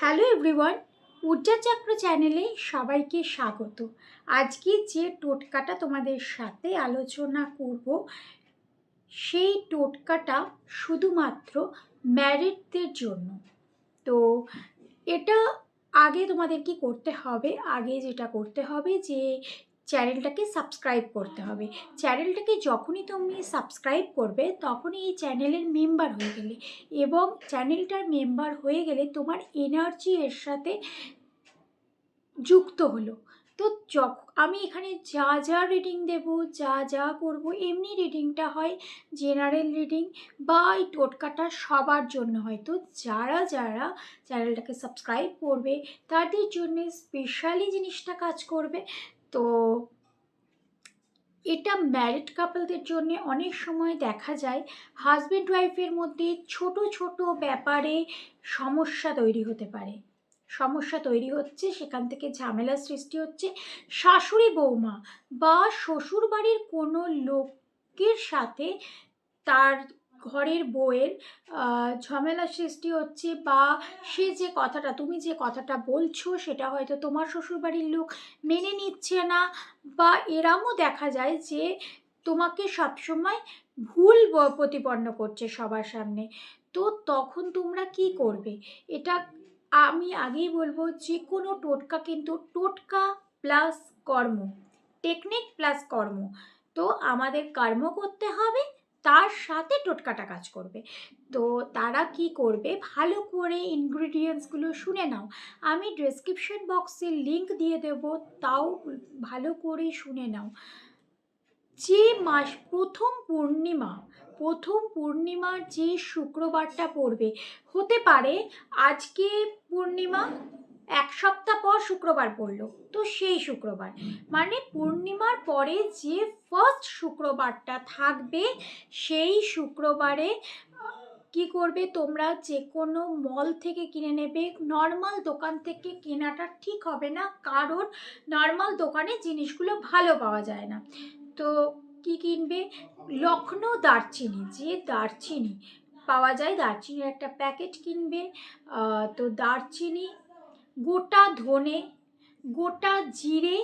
Hello everyone, উজ্জ্বল চক্র চ্যানেলে সবাইকে স্বাগত। আজকে যে টোটকাটা তোমাদের সাথে আলোচনা করব, সেই টোটকাটা শুধুমাত্র ম্যারিডদের জন্য। তো এটা আগে তোমাদের কি করতে হবে, আগে যেটা করতে হবে যে চ্যানেলটাকে সাবস্ক্রাইব করতে হবে। চ্যানেলটাকে যখনই তুমি সাবস্ক্রাইব করবে তখনই এই চ্যানেলের মেম্বার হয়ে গেলে, এবং চ্যানেলটার মেম্বার হয়ে গেলে তোমার এনার্জি এর সাথে যুক্ত হলো। তো আমি এখানে যা যা রিডিং দেব, যা যা করব, এমনি রিডিংটা হয় জেনারেল রিডিং, বা এই টোটকাটা সবার জন্য হয়। তো যারা যারা চ্যানেলটাকে সাবস্ক্রাইব করবে তাদের জন্য স্পেশালি জিনিসটা কাজ করবে। তো এটা ম্যারিড কাপলদের জন্য অনেক সময় দেখা যায় হাজব্যান্ড ওয়াইফের মধ্যে ছোট ছোট ব্যাপারে সমস্যা তৈরি হতে পারে। সমস্যা তৈরি হচ্ছে, সেখান থেকে ঝামেলার সৃষ্টি হচ্ছে। শাশুড়ি বৌমা বা শ্বশুর বাড়ির কোনো লোকের সাথে তার ঘরের বউয়ের ঝামেলা সৃষ্টি হচ্ছে, বা সে যে কথাটা, তুমি যে কথাটা বলছো সেটা হয়তো তোমার শ্বশুরবাড়ির লোক মেনে নিচ্ছে না, বা এরমও দেখা যায় যে তোমাকে সবসময় ভুল প্রতিপন্ন করছে সবার সামনে। তো তখন তোমরা কি করবে? এটা আমি আগেই বলবো, যে কোনো টোটকা কিন্তু টোটকা প্লাস কর্ম, টেকনিক প্লাস কর্ম। তো আমাদের কর্ম করতে হবে, তার সাথে টোটকাটা কাজ করবে। তো তারা কি করবে, ভালো করে ইনগ্রিডিয়েন্টসগুলো শুনে নাও। আমি ডেসক্রিপশন বক্সে লিংক দিয়ে দেব, তাও ভালো করে শুনে নাও। যে মাস প্রথম পূর্ণিমার যে শুক্রবারটা পড়বে, হতে পারে আজকে পূর্ণিমা, এক সপ্তাহ পর শুক্রবার পড়লো, তো সেই শুক্রবার মানে পূর্ণিমার পরে যে ফার্স্ট শুক্রবারটা থাকবে, সেই শুক্রবারে কি করবে, তোমরা যে কোনো মল থেকে কিনে নেবে। নর্মাল দোকান থেকে কেনাটা ঠিক হবে না, কারণ নর্মাল দোকানে জিনিসগুলো ভালো পাওয়া যায় না। তো কি কিনবে, লখনৌ দারচিনি, যে দারচিনি পাওয়া যায়, দারচিনির একটা প্যাকেট কিনবে। তো দারচিনি, গোটা ধনে, গোটা জিরে,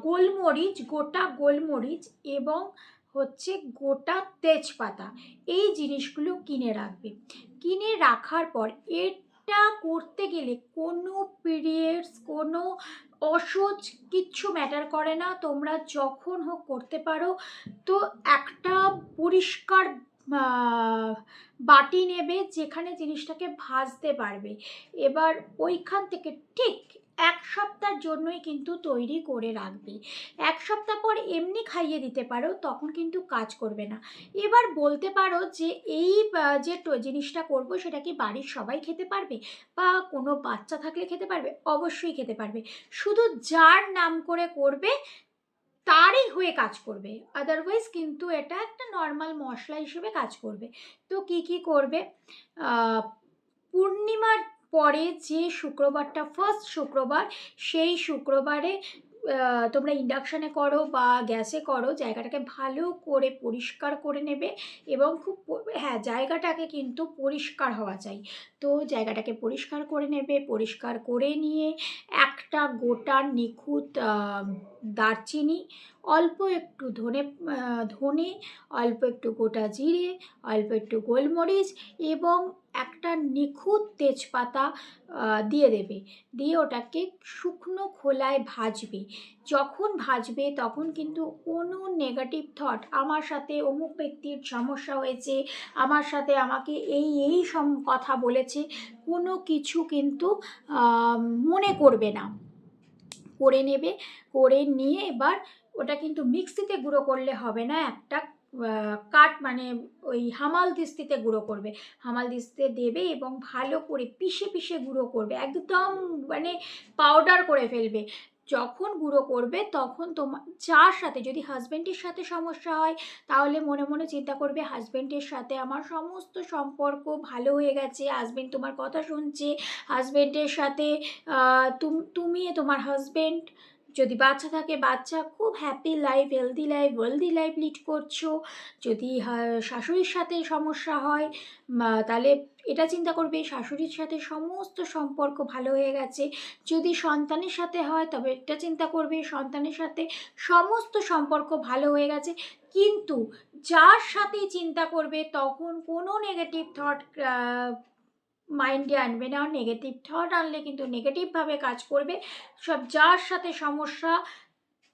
গোলমরিচ, গোটা গোলমরিচ, এবং হচ্ছে গোটা তেজপাতা, এই জিনিসগুলো কিনে রাখবে। কিনে রাখার পর এটা করতে গেলে কোনো পিরিয়ডস, কোনো অসহ্য কিচ্ছু ম্যাটার করে না, তোমরা যখন হোক করতে পারো। তো একটা পরিষ্কার বাটি নেবে, যেখানে জিনিসটাকে ভাজতে পারবে। এবার ওইখান থেকে ঠিক এক সপ্তাহের জন্যই কিন্তু তৈরি করে রাখবে। এক সপ্তাহ পর এমনি খাইয়ে দিতে পারো, তখন কিন্তু কাজ করবে না। এবার বলতে পারো যে এই যে জিনিসটা করব, সেটা কি বাড়ির সবাই খেতে পারবে, বা কোনো বাচ্চা থাকলে খেতে পারবে? অবশ্যই খেতে পারবে, শুধু যার নাম করে করবে তারই হয়ে কাজ করবে, আদারওয়াইজ কিন্তু এটা একটা নর্মাল মশলা হিসেবে কাজ করবে। তো কি কি করবে, পূর্ণিমার পরে যে শুক্রবারটা ফার্স্ট শুক্রবার, সেই শুক্রবারে তোমরা ইন্ডাকশানে করো বা গ্যাসে করো, জায়গাটাকে ভালো করে পরিষ্কার করে নেবে। এবং খুব হ্যাঁ, জায়গাটাকে কিন্তু পরিষ্কার হওয়া চাই। তো জায়গাটাকে পরিষ্কার করে নেবে, পরিষ্কার করে নিয়ে একটা গোটা নিখুঁত দারচিনি, অল্প একটু ধনে, অল্প একটু গোটা জিরে, অল্প একটু গোলমরিচ, এবং একটা নিখুঁত তেজপাতা দিয়ে দেবে। দিয়ে ওটাকে শুকনো খোলায় ভাজবে। যখন ভাজবে তখন কিন্তু কোনো নেগেটিভ থট, আমার সাথে অমুক ব্যক্তির সমস্যা হয়েছে, আমার সাথে আমাকে এই কথা বলেছে, কোনো কিছু কিন্তু মনে করবে না। করে নেবে, করে নিয়ে এবার ওটা কিন্তু মিক্সিতে গুঁড়ো করলে হবে না, একটা মানে ওই হামাল দিস্তিতে গুঁড়ো করবে। হামাল দিস্তিতে দেবে এবং ভালো করে পিষে পিষে গুঁড়ো করবে, একদম মানে পাউডার করে ফেলবে। যখন গুঁড়ো করবে তখন তোমার যার সাথে, যদি হাজব্যান্ডের সাথে সমস্যা হয়, তাহলে মনে মনে চিন্তা করবে হাজব্যান্ডের সাথে আমার সমস্ত সম্পর্ক ভালো হয়ে গেছে, হাজব্যান্ড তোমার কথা শুনছে, হাজব্যান্ডের সাথে তুমি তোমার হাজব্যান্ড যদি বাচ্চা থাকে বাচ্চা, খুব happy life, wealthy life lead করছো। যদি শাশুড়ির সাথে সমস্যা হয় তাহলে এটা চিন্তা করবে শাশুড়ির সাথে সমস্ত সম্পর্ক ভালো হয়ে গেছে। যদি সন্তানের সাথে হয় তবে এটা চিন্তা করবে সন্তানের সাথে সমস্ত সম্পর্ক ভালো হয়ে গেছে। কিন্তু যার সাথেই চিন্তা করবে তখন কোনো নেগেটিভ থট মাইন্ডে আনবে না। নেগেটিভ থট আনলে কিন্তু নেগেটিভভাবে কাজ করবে। যার সাথে সমস্যা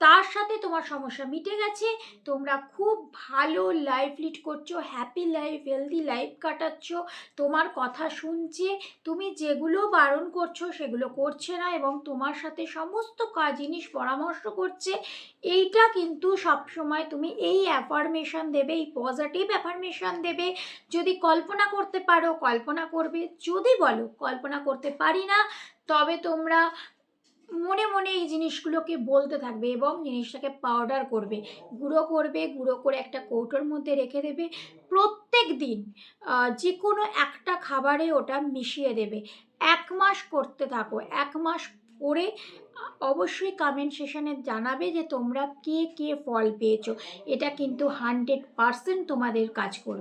তার সাথে তোমার সমস্যা মিটে গেছে, তোমরা খুব ভালো লাইফ লিড করছো, হ্যাপি লাইফ, হেলদি লাইফ কাটাচ্ছ, তোমার কথা শুনছে, তুমি যেগুলো বারণ করছো সেগুলো করছে না এবং তোমার সাথে সমস্ত জিনিস পরামর্শ করছে। এইটা কিন্তু সবসময় তুমি এই অ্যাফার্মেশন দেবে, এই পজিটিভ অ্যাফার্মেশন দেবে। যদি কল্পনা করতে পারো কল্পনা করবে, যদি বলো কল্পনা করতে পারি না, তবে তোমরা মনে মনে এই জিনিসগুলোকে বলতে থাকবে এবং জিনিসটাকে পাউডার করবে, গুঁড়ো করে একটা কৌটোর মধ্যে রেখে দেবে। প্রত্যেক দিন যে কোনো একটা খাবারে ওটা মিশিয়ে দেবে। 1 মাস করতে থাকো, 1 মাস করে অবশ্যই কমেন্ট সেশনে জানাবে যে তোমরা কে কে ফল পেয়েছো। এটা কিন্তু 100% তোমাদের কাজ করবে।